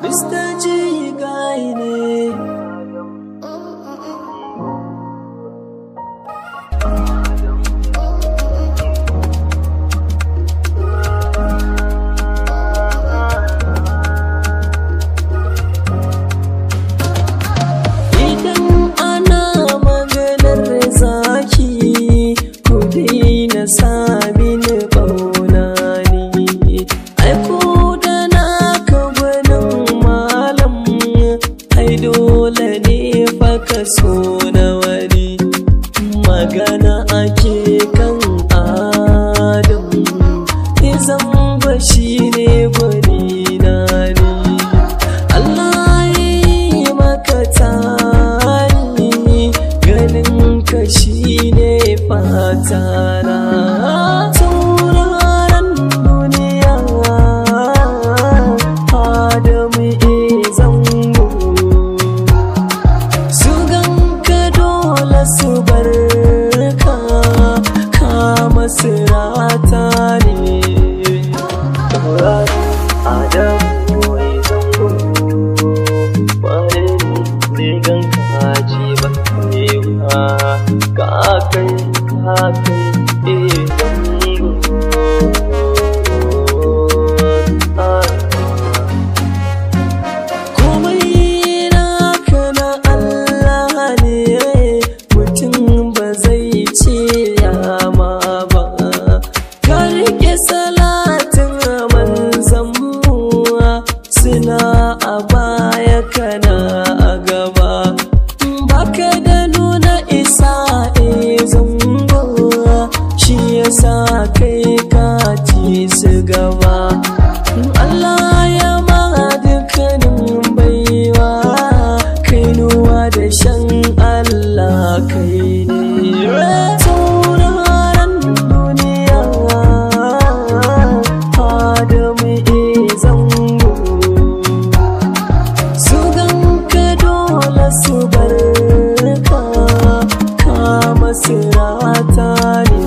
Mr. G guy ne. Idan ana maganar zaki, ku daina sami ni ɓauna ni. Aiko da naka gwanin malam, ai dole ne fa ka so na wani. Magana ake kan Adam, izan bashi ne gwani na ne. Allah yi maka tani, ganin ka shi ne fatana. Tauraron duniya Adamu zango, su ganka dole su barka, ka masu rata ne. Tauraron Adamu zango, wane ne zai ganka ji ba kewa, ka kai zango. Komai naka na Allah ne, mutum ba zai ce yama ba. Ka rike salatin manzanmu, suna a baya kana a gaba. Baka da nuna isa zango, shi yasa kai ka ci su gaba. Allah ya ma dukkanin baiwa, kainuwa da shan Allah kai ne. Tauraron duniya Adamu zango, su ganka dole su barka, ka masu rata ne.